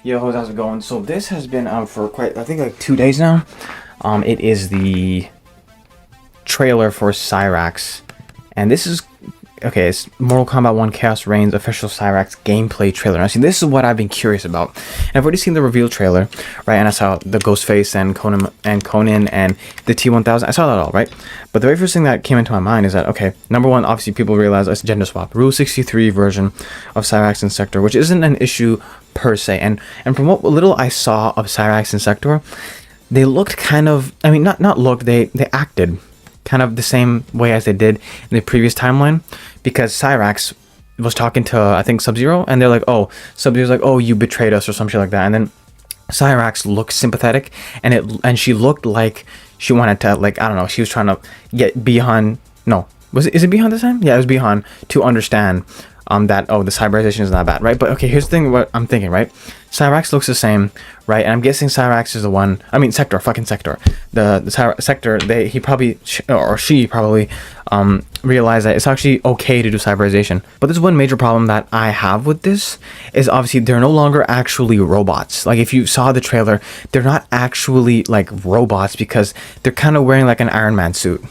Yo, how's it going? So this has been out for I think like 2 days now. It is the trailer for Cyrax, and this is okay. It's Mortal Kombat 1 Chaos Reigns official Cyrax gameplay trailer. Now, see, this is what I've been curious about. And I've already seen the reveal trailer, right? And I saw the Ghostface and Conan and the T-1000. I saw that all, right? But the very first thing that came into my mind is that, okay, number one, obviously people realize it's a gender swap. Rule 63 version of Cyrax and Sector, which isn't an issue per se. And from what little I saw of Cyrax and Sector, they looked kind of, I mean, not looked, they acted kind of the same way as they did in the previous timeline, because Cyrax was talking to, I think, Sub-Zero, and they're like, oh, Sub-Zero's like, oh, you betrayed us or some shit like that. And then Cyrax looked sympathetic, and she looked like she wanted to, like, I don't know, she was trying to get Bihan, no, is it Bihan this time? Yeah, it was Bihan, to understand that, oh, the cyberization is not bad, right? But okay, here's the thing, what I'm thinking, right? Cyrax looks the same, right? And I'm guessing Cyrax is the one, I mean, Sector, fucking Sector. The Sector, he probably, or she probably, realized that it's actually okay to do cyberization. But there's one major problem that I have with this, is obviously they're no longer actually robots. Like, if you saw the trailer, they're not actually, like, robots, because they're kind of wearing, like, an Iron Man suit.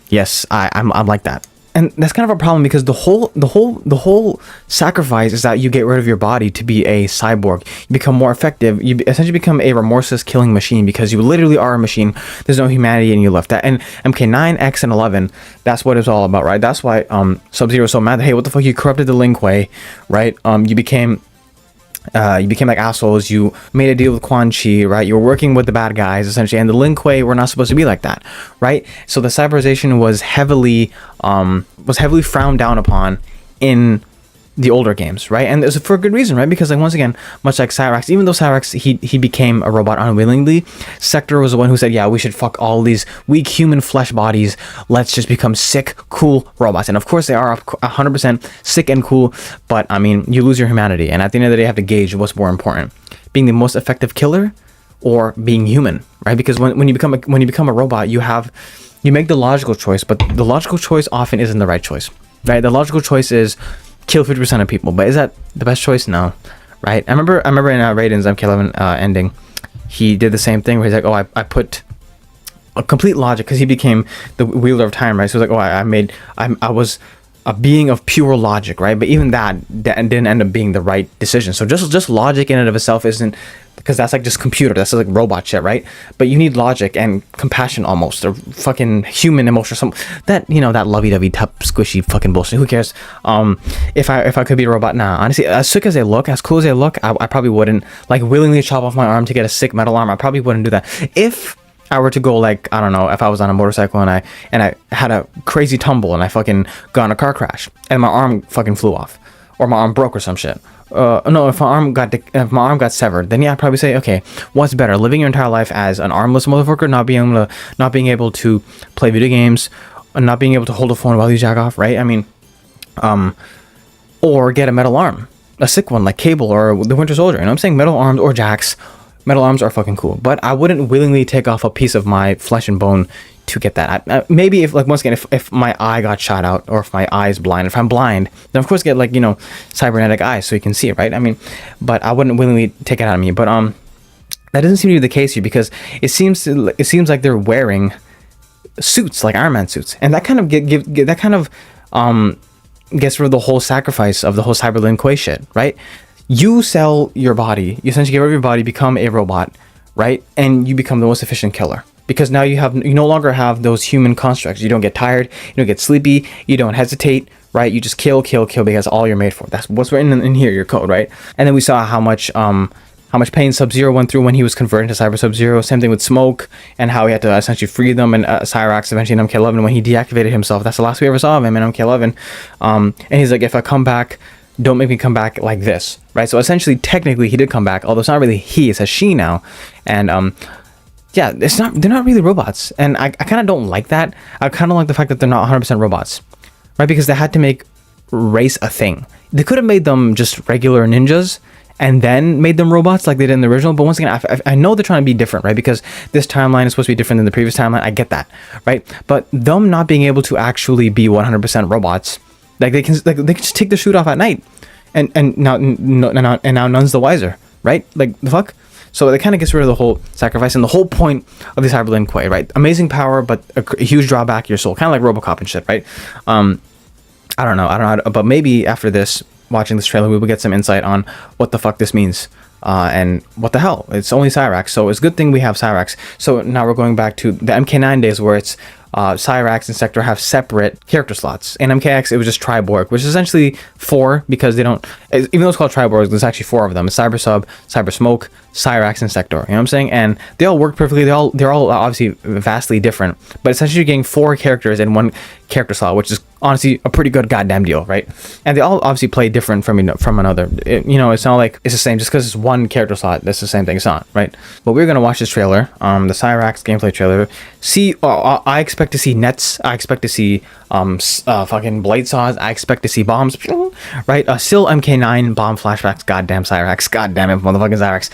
Yes, I'm like that. And that's kind of a problem, because the whole sacrifice is that you get rid of your body to be a cyborg. You become more effective. You essentially become a remorseless killing machine, because you literally are a machine. There's no humanity in you left. That, and MK9, X, and 11, that's what it's all about, right? That's why Sub-Zero is so mad. Hey, what the fuck? You corrupted the Lin Kuei, right? You became like assholes. You made a deal with Quan Chi, right? You were working with the bad guys, essentially, and the Lin Kuei were not supposed to be like that, right? So the cyberization was heavily frowned down upon in the older games, right? And it's for a good reason, right? Because, like, once again, much like Cyrax, even though Cyrax he became a robot unwillingly, Sector was the one who said, yeah, we should fuck all these weak human flesh bodies. Let's just become sick, cool robots. And of course they are 100% sick and cool, but I mean, you lose your humanity. And at the end of the day, you have to gauge what's more important: being the most effective killer or being human, right? Because when you become a robot, you make the logical choice, but the logical choice often isn't the right choice, right? The logical choice is kill 50% of people, but is that the best choice? No, right? I remember in Raiden's MK11 ending, he did the same thing where he's like, oh, I put a complete logic, because he became the wielder of time, right? So he's like, oh, I was a being of pure logic, right? But even that didn't end up being the right decision. So just logic in and of itself isn't, because that's like just computer, that's like robot shit, right? But you need logic and compassion, almost, or fucking human emotion, some that, you know, that lovey-dovey type squishy fucking bullshit. Who cares? If I could be a robot, nah, honestly, as sick as they look, as cool as they look, I probably wouldn't, like, willingly chop off my arm to get a sick metal arm. I probably wouldn't do that. If I were to go, like, I don't know, if I was on a motorcycle and I had a crazy tumble and I fucking got in a car crash and my arm fucking flew off, or my arm broke or some shit. No, if my arm got severed, then yeah, I'd probably say, okay, what's better, living your entire life as an armless motherfucker, not being able to play video games, not being able to hold a phone while you jack off, right? I mean, or get a metal arm, a sick one like Cable or the Winter Soldier. You know what I'm saying? Metal arms or jacks. Metal arms are fucking cool, but I wouldn't willingly take off a piece of my flesh and bone to get that. Maybe if, like, once again, if my eye got shot out, or if my eye is blind, if I'm blind, then of course get, like, you know, cybernetic eyes so you can see it, right? I mean, but I wouldn't willingly take it out of me. But that doesn't seem to be the case here, because it seems like they're wearing suits, like Iron Man suits, and that kind of gets rid of the whole sacrifice of the whole cyber Lin Kuei shit, right? You sell your body, you essentially get rid of your body, become a robot, right? And you become the most efficient killer, because now you no longer have those human constructs. You don't get tired, you don't get sleepy, you don't hesitate, right? You just kill, because that's all you're made for. That's what's written in here, your code, right? And then we saw how much pain Sub-Zero went through when he was converted to Cyber Sub-Zero. Same thing with Smoke, and how he had to essentially free them, and Cyrax eventually in MK11 when he deactivated himself. That's the last we ever saw of him in MK11. And he's like, if I come back, don't make me come back like this, right? So essentially, technically, he did come back, although it's not really he, it's a she now. And yeah, they're not really robots, and I kind of don't like that. I kind of like the fact that they're not 100% robots, right? Because they had to make race a thing. They could have made them just regular ninjas and then made them robots like they did in the original. But once again, I know they're trying to be different, right? Because this timeline is supposed to be different than the previous timeline. I get that, right? But them not being able to actually be 100% robots, like they can just take the suit off at night and now none's the wiser, right? Like the fuck. So it kind of gets rid of the whole sacrifice and the whole point of the Cyber Lin Kuei, right? Amazing power, but a huge drawback your soul, kind of like RoboCop and shit, right? I don't know, but maybe after this, watching this trailer, we will get some insight on what the fuck this means. And what the hell? It's only Cyrax, so it's a good thing we have Cyrax. So now we're going back to the MK9 days where it's Cyrax and Sector have separate character slots. In MKX, it was just Triborg, which is essentially 4 because they don't, even though it's called Triborg, there's actually 4 of them. It's Cyber Sub, Cyber Smoke, Cyrax, and Sector. You know what I'm saying? And they all work perfectly. They're all obviously vastly different, but essentially you're getting 4 characters in one character slot, which is honestly a pretty good goddamn deal, right? And they all obviously play different from another. It's not like it's the same just because it's one character slot. That's the same thing. It's not, right? But we're gonna watch this trailer, the Cyrax gameplay trailer. See, I expect to see nets. I expect to see fucking blade saws. I expect to see bombs, right? Still MK9 bomb flashbacks. Goddamn Cyrax. Goddamn it, motherfucking Cyrax.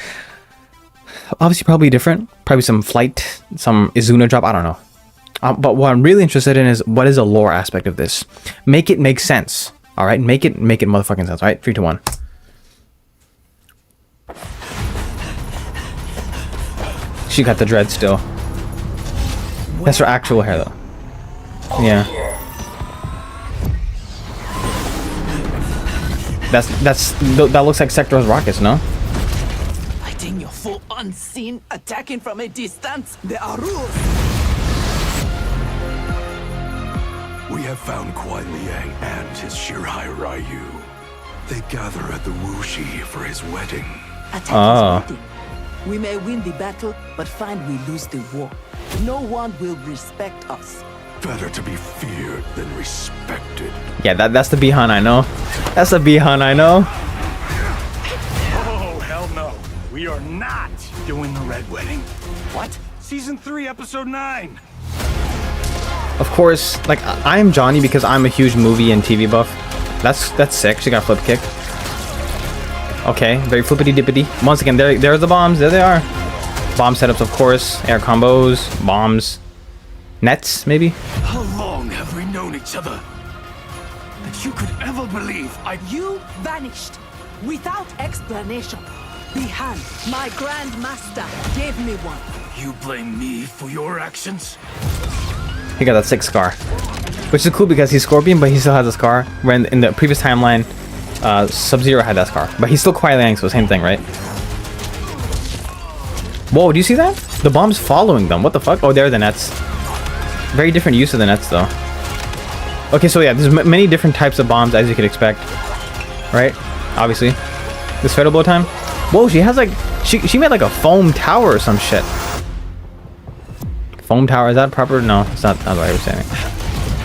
Obviously, probably different. Probably some flight, some Izuna drop. I don't know. But what I'm really interested in is what is the lore aspect of this. Make it make sense. All right, make it motherfucking sense. All right, 3, 2, 1. She got the dread still. That's her actual hair though. Yeah. That looks like Sector's rockets, no? Fighting your foe unseen, attacking from a distance. There are rules. We have found Kuai Liang and his Shirai Ryu. They gather at the Wuxi for his wedding. Attack his wedding. We may win the battle, but find we lose the war. No one will respect us. Better to be feared than respected. Yeah, that's the Bihan I know. That's the Bihan I know. Oh, hell no. We are not doing the Red Wedding. What? Season 3, Episode 9. Of course, like I am Johnny because I'm a huge movie and TV buff. That's sick. She got a flip kick. Okay, very flippity dippity. Once again, there's the bombs. There they are. Bomb setups, of course. Air combos, bombs, nets, maybe. How long have we known each other? That you could ever believe You vanished without explanation. Bihan, my Grand Master, gave me one. You blame me for your actions? He got that sick scar, which is cool because he's Scorpion, but he still has a scar. When in the previous timeline, Sub-Zero had that scar, but he's still Kuai Liang, so same thing, right? Whoa, do you see that? The bomb's following them. What the fuck? Oh, there are the nets. Very different use of the nets, though. Okay, so yeah, there's many different types of bombs, as you could expect, right? Obviously, this Fatal Blow time. Whoa, she has like she made like a foam tower or some shit. Foam tower, is that proper? No, it's not what I was saying.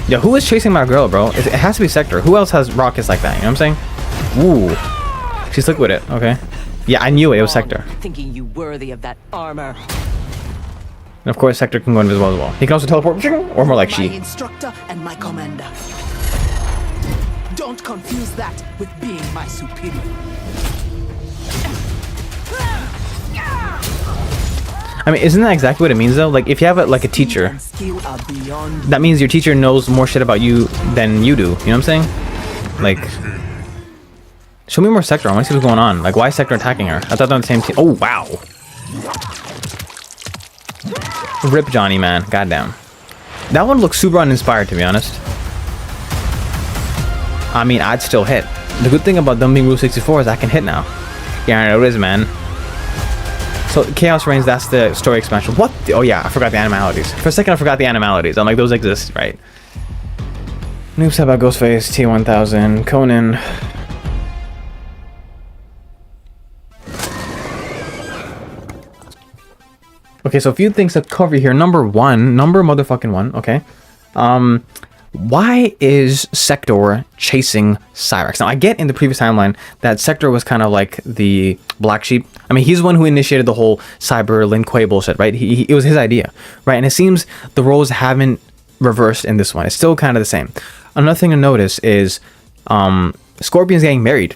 Yeah, who is chasing my girl, bro? It has to be Sector. Who else has rockets like that? You know what I'm saying? Ooh, she's slick with it. Okay. Yeah, I knew it was Sector. Thinking you worthy of that armor. And of course, Sector can go invisible as well. He can also teleport, or more like My she. instructor and my commander. Don't confuse that with being my superior. I mean, isn't that exactly what it means though? Like, if you have like a teacher, that means your teacher knows more shit about you than you do. You know what I'm saying? Like, show me more Sector. I want to see what's going on. Like, why is Sector attacking her? I thought they're on the same team. Oh wow. Rip Johnny, man. Goddamn. That one looks super uninspired, to be honest. I mean, I'd still hit. The good thing about them being Rule 64 is I can hit now. Yeah, I know it is, man. So, Chaos Reigns, that's the story expansion. What? Oh yeah, I forgot the animalities. For a second, I forgot the animalities. I'm like, those exist, right? Noob said about Ghostface, T1000, Conan. Okay, so a few things to cover here. Number motherfucking one, okay. Why is Sector chasing Cyrax? Now, I get in the previous timeline that Sector was kind of like the black sheep. I mean, he's the one who initiated the whole Cyber Lin Kuei bullshit, right? It was his idea, right? And it seems the roles haven't reversed in this one. It's still kind of the same. Another thing to notice is Scorpion's getting married,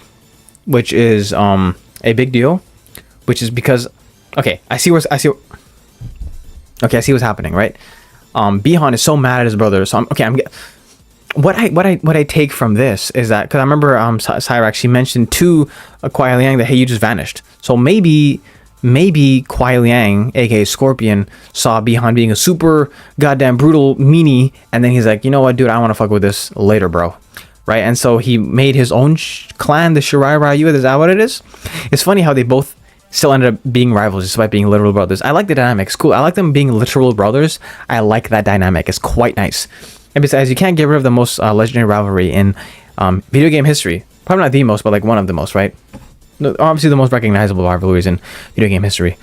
which is a big deal, which is because, okay, I see what's happening, right? Bihan is so mad at his brother, so what I take from this is that, because I remember Cyrax, she mentioned to Kuai Liang that, hey, you just vanished. So maybe Kuai Liang, aka Scorpion, saw Bihan being a super goddamn brutal meanie, and then he's like, you know what, dude, I want to fuck with this later, bro. Right? And so he made his own clan, the Shirai Ryu. Is that what it is? It's funny how they both still ended up being rivals despite being literal brothers. I like the dynamic. It's cool. I like them being literal brothers. I like that dynamic. It's quite nice. And besides, you can't get rid of the most legendary rivalry in video game history. Probably not the most, but like one of the most, right? Obviously the most recognizable rivalries in video game history.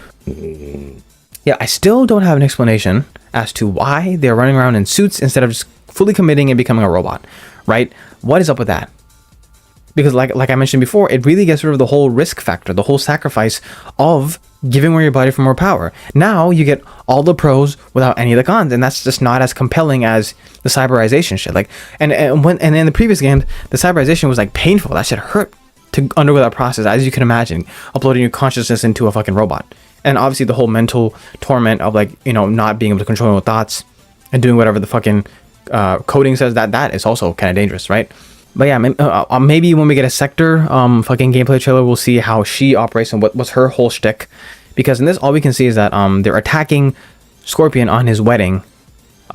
Yeah, I still don't have an explanation as to why they're running around in suits instead of just fully committing and becoming a robot, right? What is up with that? Because like I mentioned before, it really gets rid of the whole risk factor, the whole sacrifice of giving away your body for more power. Now you get all the pros without any of the cons, and that's just not as compelling as the cyberization shit. Like, and in the previous game, the cyberization was like painful. That shit hurt to undergo that process, as you can imagine, uploading your consciousness into a fucking robot. And obviously the whole mental torment of, like, you know, not being able to control your own thoughts and doing whatever the fucking coding says, that is also kind of dangerous, right? But yeah, maybe when we get a Sector fucking gameplay trailer, we'll see how she operates and what's her whole shtick. Because in this, all we can see is that they're attacking Scorpion on his wedding.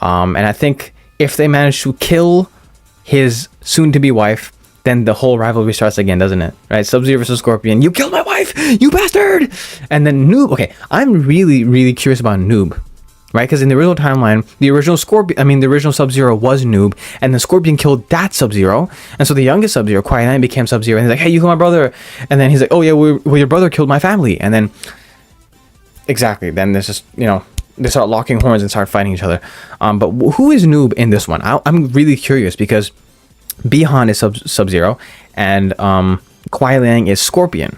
And I think if they manage to kill his soon-to-be wife, then the whole rivalry starts again, doesn't it? Right? Sub-Zero versus Scorpion. You killed my wife, you bastard! And then Noob. Okay, I'm really, really curious about Noob. Right? Because in the original timeline, the original Sub-Zero was Noob, and the Scorpion killed that Sub-Zero. And so the youngest Sub-Zero, Kuai Liang, became Sub-Zero, and he's like, hey, you killed my brother. And then he's like, oh yeah, well, your brother killed my family. And then, exactly, then there's just, you know, they start locking horns and start fighting each other. But who is Noob in this one? I'm really curious, because Bihan is Sub-Zero, and Kuai Liang is Scorpion.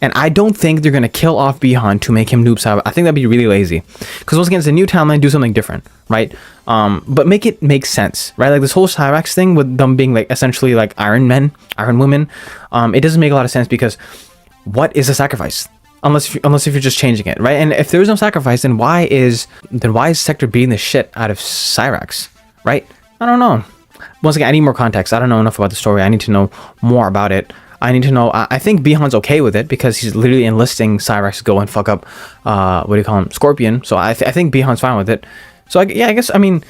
And I don't think they're going to kill off Bihan to make him Noob Saibot. I think that'd be really lazy. Because once again, it's a new timeline, do something different, right? But make it make sense, right? Like this whole Cyrax thing with them being like essentially like Iron Men, Iron Women, it doesn't make a lot of sense, because what is a sacrifice? Unless if you're just changing it, right? And if there's no sacrifice, then why is Sector beating the shit out of Cyrax, right? I don't know. Once again, I need more context. I don't know enough about the story. I need to know more about it. I need to know. I think Bihan's okay with it, because he's literally enlisting Cyrax to go and fuck up, Scorpion. So I think Bihan's fine with it. So I guess, I mean,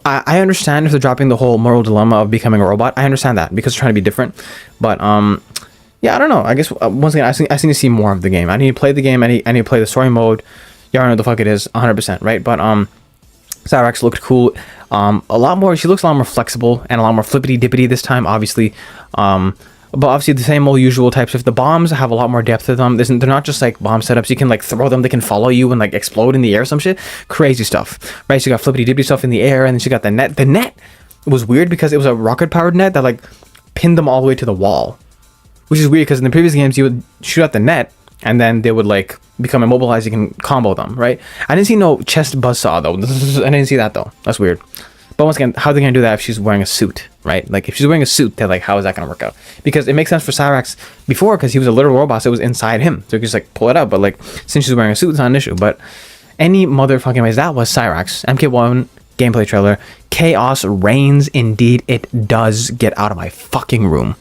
I understand if they're dropping the whole moral dilemma of becoming a robot. I understand that, because they're trying to be different. But yeah, I don't know. I guess once again, I need to see more of the game. I need to play the game. I need to play the story mode. You already know what the fuck it is, 100%, right? But Cyrax looked cool. She looks a lot more flexible and a lot more flippity dippity this time, obviously. But obviously the same old usual types. If the bombs have a lot more depth to them, they're not just like bomb setups. You can like throw them, they can follow you and like explode in the air, some shit. Crazy stuff, right? So you got flippity dippity stuff in the air, and then you got the net. The net was weird because it was a rocket powered net that like pinned them all the way to the wall, which is weird because in the previous games you would shoot out the net and then they would like become immobilized. You can combo them, right? I didn't see no chest buzzsaw though. I didn't see that though. That's weird. But once again, how are they going to do that if she's wearing a suit, right? Like, if she's wearing a suit, they're like, how is that going to work out? Because it makes sense for Cyrax before, because he was a literal robot, so it was inside him. So you could just, like, pull it out. But, like, since she's wearing a suit, it's not an issue. But any motherfucking ways, that was Cyrax. MK1 gameplay trailer. Chaos reigns indeed. It does. Get out of my fucking room.